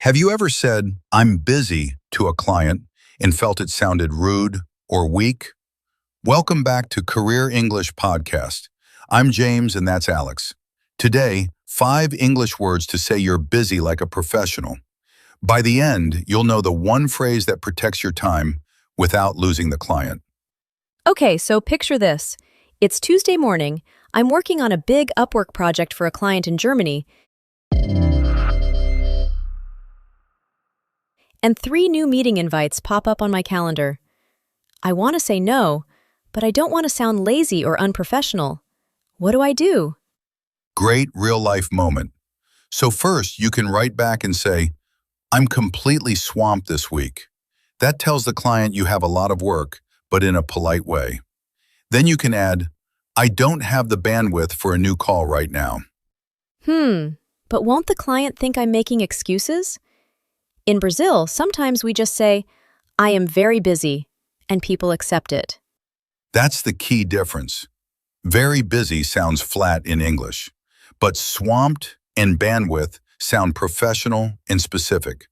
Have you ever said, "I'm busy" to a client and felt it sounded rude or weak? Welcome back to Career English Podcast. I'm James and that's Alex. Today, 5 English words to say you're busy like a professional. By the end, you'll know the one phrase that protects your time without losing the client. Okay, so picture this. It's Tuesday morning. I'm working on a big Upwork project for a client in Germany, and 3 new meeting invites pop up on my calendar. I want to say no, but I don't want to sound lazy or unprofessional. What do I do? Great real-life moment. So first, you can write back and say, "I'm completely swamped this week." That tells the client you have a lot of work, but in a polite way. Then you can add, "I don't have the bandwidth for a new call right now." But won't the client think I'm making excuses? In Brazil, sometimes we just say, "I am very busy," and people accept it. That's the key difference. Very busy sounds flat in English, but swamped and bandwidth sound professional and specific.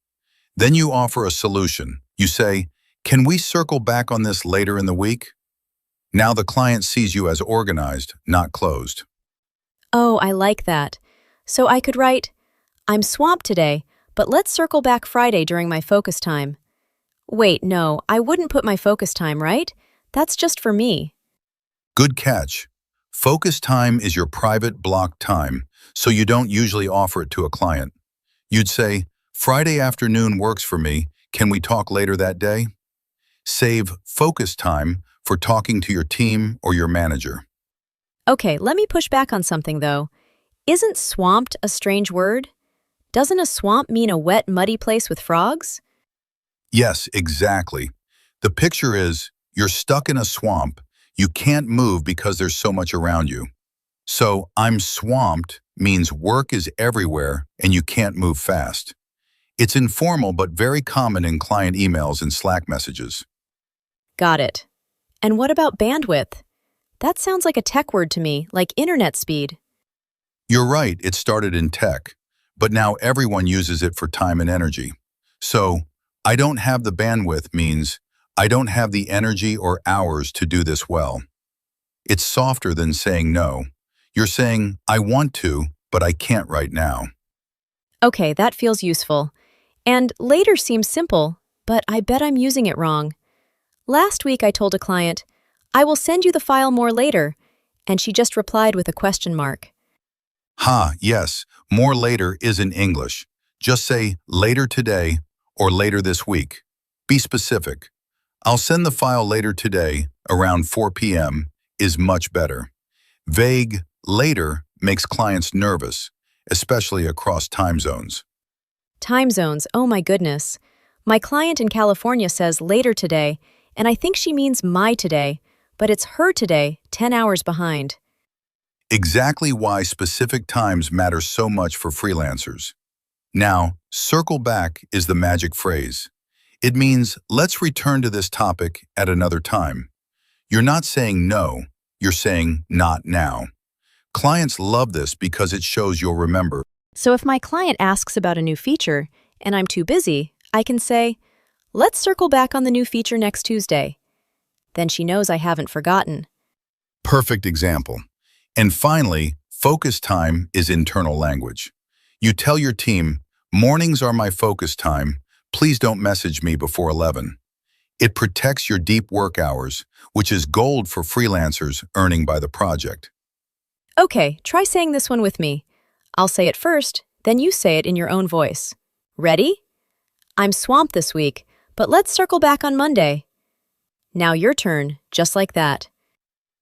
Then you offer a solution. You say, "Can we circle back on this later in the week?" Now the client sees you as organized, not closed. Oh, I like that. So I could write, "I'm swamped today, but let's circle back Friday during my focus time." Wait, no, I wouldn't put my focus time, right? That's just for me. Good catch. Focus time is your private blocked time, so you don't usually offer it to a client. You'd say, "Friday afternoon works for me. Can we talk later that day?" Save focus time for talking to your team or your manager. Okay, let me push back on something though. Isn't swamped a strange word? Doesn't a swamp mean a wet, muddy place with frogs? Yes, exactly. The picture is, you're stuck in a swamp. You can't move because there's so much around you. So, "I'm swamped" means work is everywhere and you can't move fast. It's informal but very common in client emails and Slack messages. Got it. And what about bandwidth? That sounds like a tech word to me, like internet speed. You're right, it started in tech, but now everyone uses it for time and energy. So, "I don't have the bandwidth" means, "I don't have the energy or hours to do this well." It's softer than saying no. You're saying, "I want to, but I can't right now." Okay, that feels useful. And later seems simple, but I bet I'm using it wrong. Last week I told a client, "I will send you the file more later," and she just replied with a question mark. Yes, more later isn't English. Just say later today or later this week. Be specific. "I'll send the file later today, around 4 p.m. is much better. Vague later makes clients nervous, especially across time zones. Time zones, oh my goodness. My client in California says later today, and I think she means my today, but it's her today, 10 hours behind. Exactly why specific times matter so much for freelancers. Now, circle back is the magic phrase. It means, let's return to this topic at another time. You're not saying no, you're saying not now. Clients love this because it shows you'll remember. So if my client asks about a new feature, and I'm too busy, I can say, "Let's circle back on the new feature next Tuesday." Then she knows I haven't forgotten. Perfect example. And finally, focus time is internal language. You tell your team, "Mornings are my focus time. Please don't message me before 11. It protects your deep work hours, which is gold for freelancers earning by the project. Okay, try saying this one with me. I'll say it first, then you say it in your own voice. Ready? "I'm swamped this week, but let's circle back on Monday." Now your turn, just like that.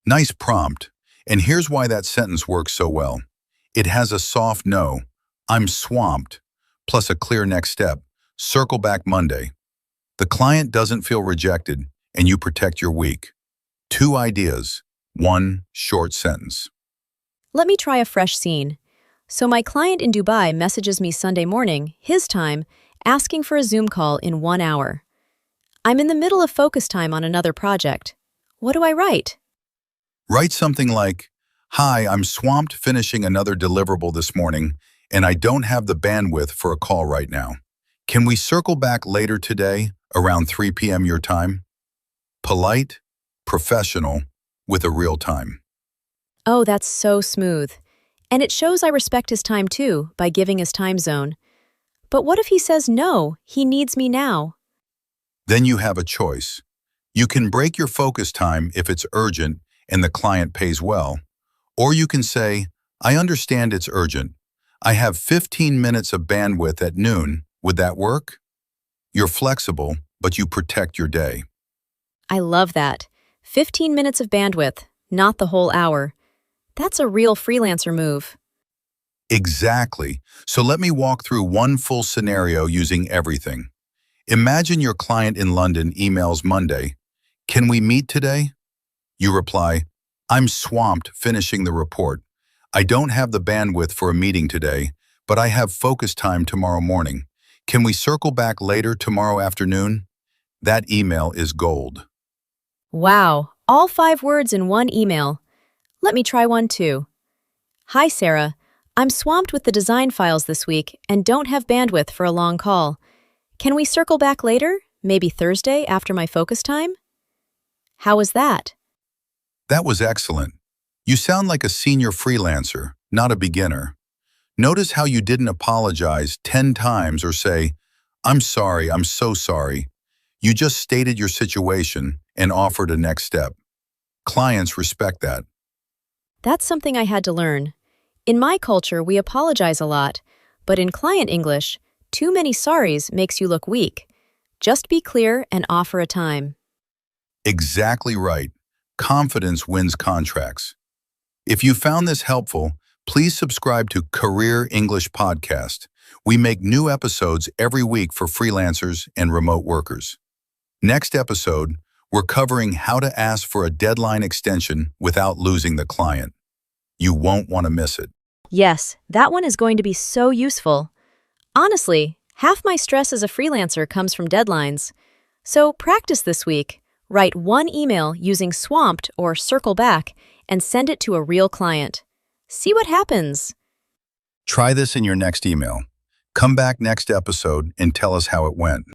Nice prompt. And here's why that sentence works so well. It has a soft no, "I'm swamped," plus a clear next step, "Circle back Monday." The client doesn't feel rejected, and you protect your week. 2 ideas, 1 short sentence. Let me try a fresh scene. So my client in Dubai messages me Sunday morning, his time, asking for a Zoom call in 1 hour. I'm in the middle of focus time on another project. What do I write? Write something like, "Hi, I'm swamped finishing another deliverable this morning, and I don't have the bandwidth for a call right now. Can we circle back later today, around 3 p.m. your time? Polite, professional, with a real time. Oh, that's so smooth. And it shows I respect his time too, by giving his time zone. But what if he says no, he needs me now? Then you have a choice. You can break your focus time if it's urgent and the client pays well, or you can say, I understand it's urgent. I have 15 minutes of bandwidth at noon. Would that work? You're flexible, but you protect your day. I love that. 15 minutes of bandwidth, not the whole hour. That's a real freelancer move. Exactly. So let me walk through one full scenario using everything. Imagine your client in London emails Monday, "Can we meet today?" You reply, "I'm swamped finishing the report. I don't have the bandwidth for a meeting today, but I have focus time tomorrow morning. Can we circle back later tomorrow afternoon?" That email is gold. Wow, all 5 words in one email. Let me try one too. Hi, Sarah. I'm swamped with the design files this week and don't have bandwidth for a long call. Can we circle back later? Maybe Thursday after my focus time? How was that? That was excellent. You sound like a senior freelancer, not a beginner. Notice how you didn't apologize 10 times or say, "I'm sorry, I'm so sorry." You just stated your situation and offered a next step. Clients respect that. That's something I had to learn. In my culture, we apologize a lot, but in client English, too many sorries makes you look weak. Just be clear and offer a time. Exactly right. Confidence wins contracts. If you found this helpful, please subscribe to Career English Podcast. We make new episodes every week for freelancers and remote workers. Next episode, we're covering how to ask for a deadline extension without losing the client. You won't want to miss it. Yes, that one is going to be so useful. Honestly, half my stress as a freelancer comes from deadlines. So practice this week. Write one email using swamped or circle back and send it to a real client. See what happens. Try this in your next email. Come back next episode and tell us how it went.